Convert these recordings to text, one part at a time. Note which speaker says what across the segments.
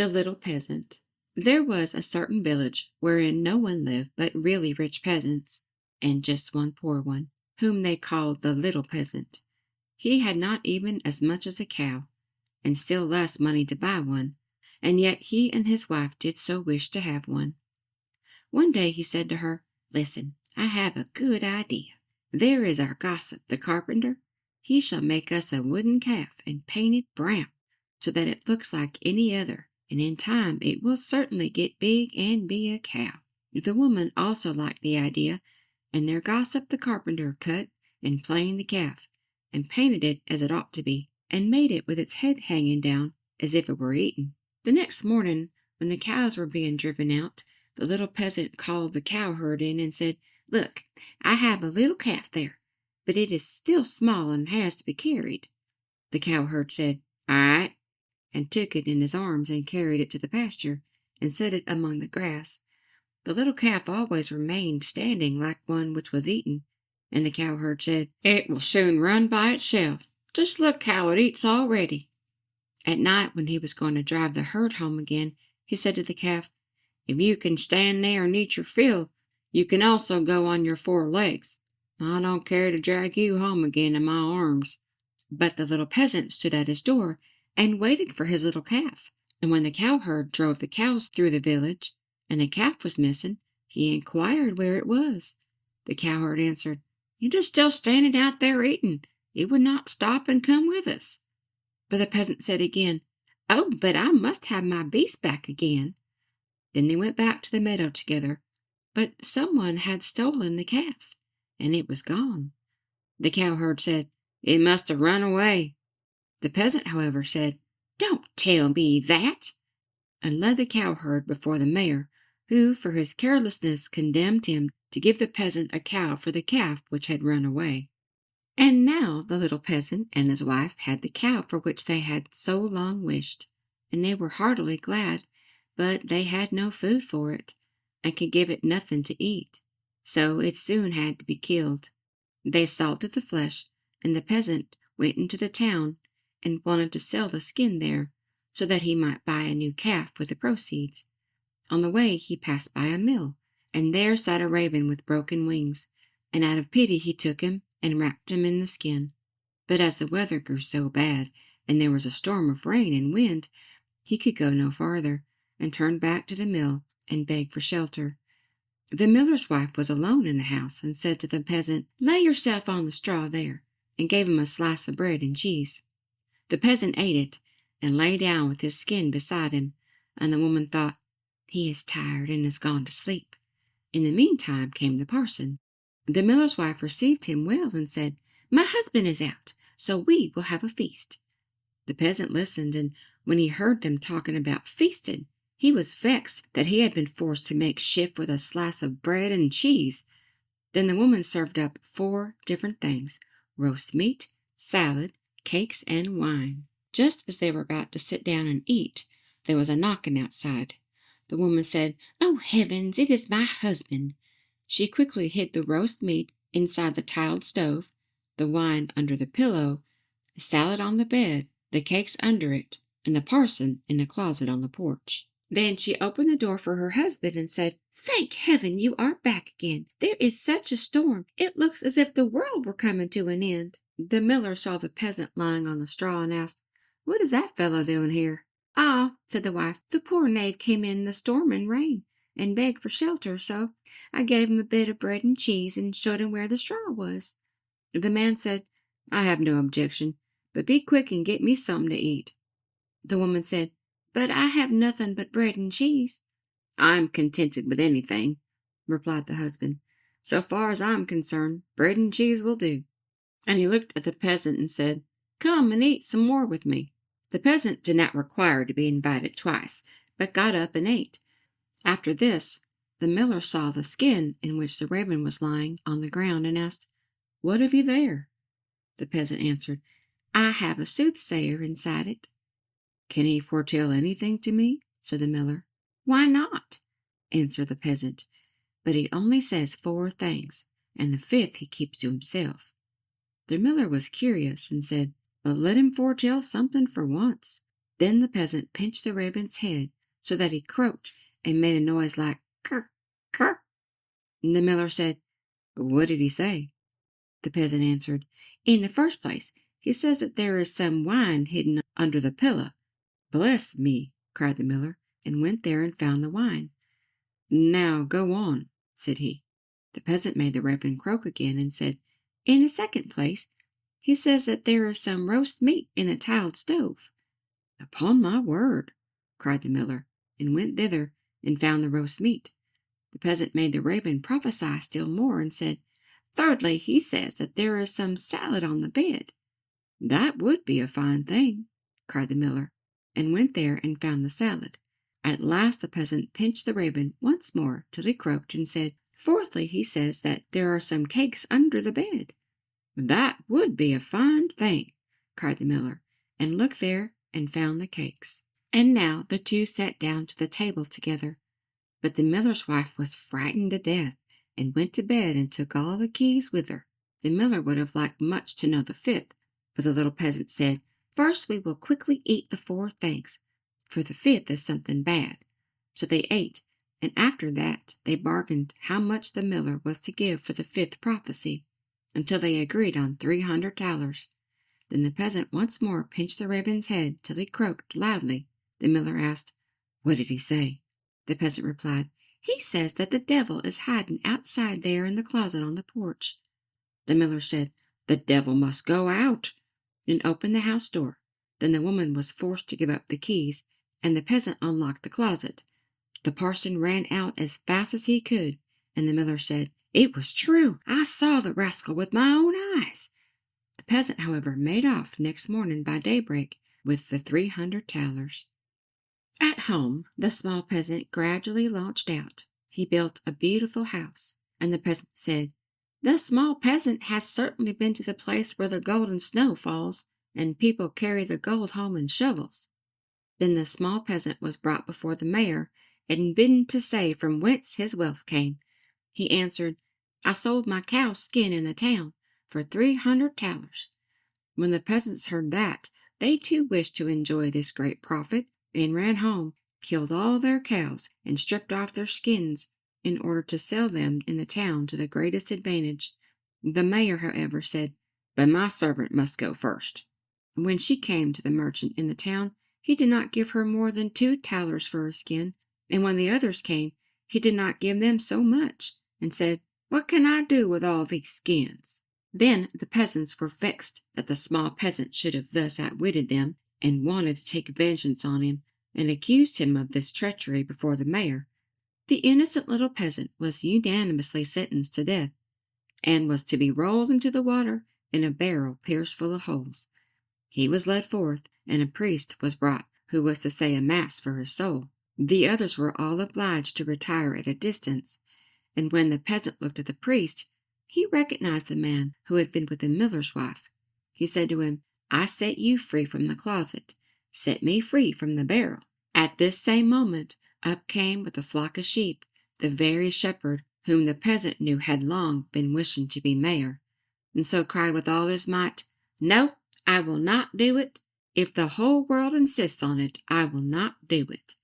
Speaker 1: The Little Peasant. There was a certain village wherein no one lived but really rich peasants, and just one poor one, whom they called the Little Peasant. He had not even as much as a cow, and still less money to buy one, and yet he and his wife did so wish to have one. One day he said to her, "Listen, I have a good idea. There is our gossip, the carpenter. He shall make us a wooden calf and paint it brown, so that it looks like any other, and in time it will certainly get big and be a cow." The woman also liked the idea, and their gossip the carpenter cut and planed the calf, and painted it as it ought to be, and made it with its head hanging down, as if it were eaten. The next morning, when the cows were being driven out, the little peasant called the cowherd in and said, "Look, I have a little calf there, but it is still small and has to be carried." The cowherd said, "All right," and took it in his arms and carried it to the pasture and set it among the grass. The little calf always remained standing like one which was eaten, and the cowherd said, "It will soon run by itself. Just look how it eats already." At night, when he was going to drive the herd home again, he said to the calf, "If you can stand there and eat your fill, you can also go on your 4 legs. I don't care to drag you home again in my arms." But the little peasant stood at his door and waited for his little calf, and when the cowherd drove the cows through the village, and the calf was missing, he inquired where it was. The cowherd answered, "It is still standing out there eating. It would not stop and come with us." But the peasant said again, "Oh, but I must have my beast back again." Then they went back to the meadow together, but someone had stolen the calf, and it was gone. The cowherd said, "It must have run away." The peasant, however, said, "Don't tell me that," and led the cowherd before the mayor, who for his carelessness condemned him to give the peasant a cow for the calf which had run away. And now the little peasant and his wife had the cow for which they had so long wished, and they were heartily glad, but they had no food for it, and could give it nothing to eat, so it soon had to be killed. They salted the flesh, and the peasant went into the town and wanted to sell the skin there, so that he might buy a new calf with the proceeds. On the way he passed by a mill, and there sat a raven with broken wings, and out of pity he took him and wrapped him in the skin. But as the weather grew so bad, and there was a storm of rain and wind, he could go no farther, and turned back to the mill and begged for shelter. The miller's wife was alone in the house, and said to the peasant, "Lay yourself on the straw there," and gave him a slice of bread and cheese. The peasant ate it, and lay down with his skin beside him, and the woman thought, "He is tired and has gone to sleep." In the meantime came the parson. The miller's wife received him well and said, "My husband is out, so we will have a feast." The peasant listened, and when he heard them talking about feasting, he was vexed that he had been forced to make shift with a slice of bread and cheese. Then the woman served up 4 different things: roast meat, salad, cakes, and wine. Just as they were about to sit down and eat, there was a knocking outside. The woman said, "Oh, heavens, it is my husband." She quickly hid the roast meat inside the tiled stove, the wine under the pillow, the salad on the bed, the cakes under it, and the parson in the closet on the porch. Then she opened the door for her husband and said, "Thank heaven you are back again. There is such a storm. It looks as if the world were coming to an end." The miller saw the peasant lying on the straw and asked, "What is that fellow doing here?" "Ah," said the wife, "the poor knave came in the storm and rain, and begged for shelter, so I gave him a bit of bread and cheese and showed him where the straw was." The man said, "I have no objection, but be quick and get me something to eat." The woman said, "But I have nothing but bread and cheese." "I am contented with anything," replied the husband. "So far as I am concerned, bread and cheese will do." And he looked at the peasant and said, "Come and eat some more with me." The peasant did not require to be invited twice, but got up and ate. After this, the miller saw the skin in which the raven was lying on the ground and asked, "What have you there?" The peasant answered, "I have a soothsayer inside it." "Can he foretell anything to me?" said the miller. "Why not?" answered the peasant. "But he only says 4 things, and the 5th he keeps to himself." The miller was curious and said, "Let him foretell something for once." Then the peasant pinched the raven's head so that he croaked and made a noise like "Kirk, kirk." The miller said, "What did he say?" The peasant answered, "In the first place, he says that there is some wine hidden under the pillow." "Bless me!" cried the miller, and went there and found the wine. "Now go on," said he. The peasant made the raven croak again and said, "In the second place, he says that there is some roast meat in the tiled stove." "Upon my word!" cried the miller, and went thither and found the roast meat. The peasant made the raven prophesy still more and said, "Thirdly, he says that there is some salad on the bed." "That would be a fine thing," cried the miller, and went there and found the salad. At last the peasant pinched the raven once more till he croaked and said, "Fourthly, he says that there are some cakes under the bed." "That would be a fine thing," cried the miller, and looked there and found the cakes. And now the two sat down to the table together. But the miller's wife was frightened to death, and went to bed and took all the keys with her. The miller would have liked much to know the fifth, but the little peasant said, "First we will quickly eat the four things, for the fifth is something bad." So they ate, and after that they bargained how much the miller was to give for the fifth prophecy, until they agreed on 300 thalers. Then the peasant once more pinched the raven's head till he croaked loudly. The miller asked, "What did he say?" The peasant replied, "He says that the devil is hiding outside there in the closet on the porch." The miller said, "The devil must go out," and opened the house door. Then the woman was forced to give up the keys, and the peasant unlocked the closet. The parson ran out as fast as he could, and the miller said, "It was true. I saw the rascal with my own eyes." The peasant, however, made off next morning by daybreak with the 300 thalers. At home, the small peasant gradually launched out. He built a beautiful house, and the peasant said, "The small peasant has certainly been to the place where the golden snow falls, and people carry the gold home in shovels." Then the small peasant was brought before the mayor, and bidden to say from whence his wealth came. He answered, "I sold my cow's skin in the town for 300 thalers." When the peasants heard that, they too wished to enjoy this great profit, and ran home, killed all their cows, and stripped off their skins, in order to sell them in the town to the greatest advantage. The mayor, however, said, "But my servant must go first." When she came to the merchant in the town, he did not give her more than 2 thalers for a skin, and when the others came, he did not give them so much, and said, "What can I do with all these skins?" Then the peasants were vexed that the small peasant should have thus outwitted them, and wanted to take vengeance on him, and accused him of this treachery before the mayor. The innocent little peasant was unanimously sentenced to death, and was to be rolled into the water in a barrel pierced full of holes. He was led forth, and a priest was brought, who was to say a mass for his soul. The others were all obliged to retire at a distance, and when the peasant looked at the priest, he recognized the man who had been with the miller's wife. He said to him, "I set you free from the closet. Set me free from the barrel." At this same moment, up came with a flock of sheep the very shepherd whom the peasant knew had long been wishing to be mayor, and so cried with all his might, "No, I will not do it. If the whole world insists on it, I will not do it."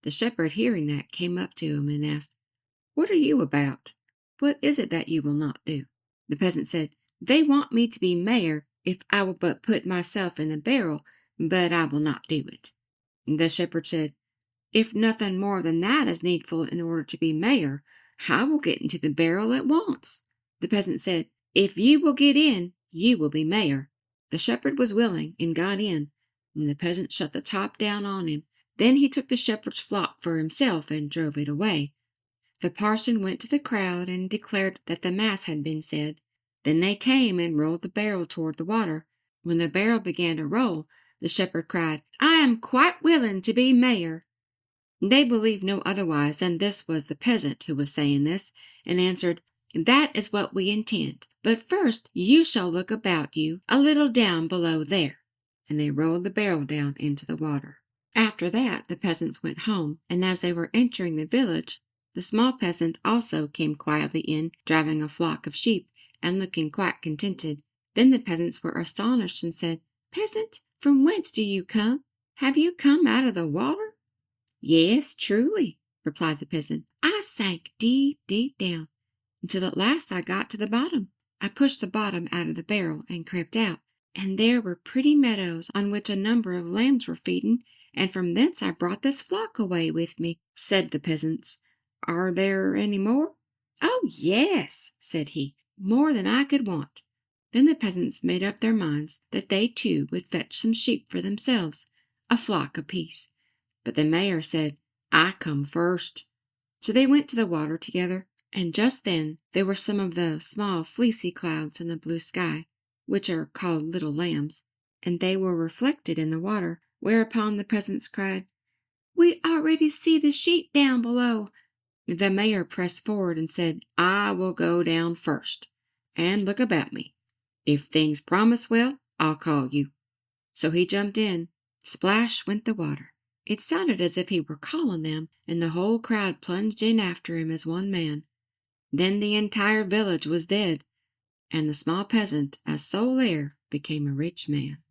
Speaker 1: The shepherd, hearing that, came up to him and asked, "What are you about? What is it that you will not do?" The peasant said, "They want me to be mayor if I will but put myself in the barrel, but I will not do it." The shepherd said, "If nothing more than that is needful in order to be mayor, I will get into the barrel at once." The peasant said, "If you will get in, you will be mayor." The shepherd was willing, and got in, and the peasant shut the top down on him. Then he took the shepherd's flock for himself and drove it away. The parson went to the crowd and declared that the mass had been said. Then they came and rolled the barrel toward the water. When the barrel began to roll, the shepherd cried, "I am quite willing to be mayor." They believed no otherwise than this was the peasant who was saying this, and answered, "That is what we intend. But first you shall look about you a little down below there." And they rolled the barrel down into the water. After that the peasants went home, and as they were entering the village, the small peasant also came quietly in, driving a flock of sheep, and looking quite contented. Then the peasants were astonished, and said, "Peasant, from whence do you come?" "Have you come out of the water?" "Yes, truly," replied the peasant. "I sank deep, deep down, until at last I got to the bottom. I pushed the bottom out of the barrel and crept out, and there were pretty meadows on which a number of lambs were feeding, and from thence I brought this flock away with me," said the peasants. "Are there any more?" "Oh, yes," said he, "more than I could want." Then the peasants made up their minds that they too would fetch some sheep for themselves, a flock apiece. But the mayor said, "I come first." So they went to the water together, and just then there were some of the small fleecy clouds in the blue sky, which are called little lambs, and they were reflected in the water, whereupon the peasants cried, "We already see the sheep down below." The mayor pressed forward and said, "I will go down first, and look about me. If things promise well, I'll call you." So he jumped in. Splash went the water. It sounded as if he were calling them, and the whole crowd plunged in after him as one man. Then the entire village was dead, and the small peasant, as sole heir, became a rich man.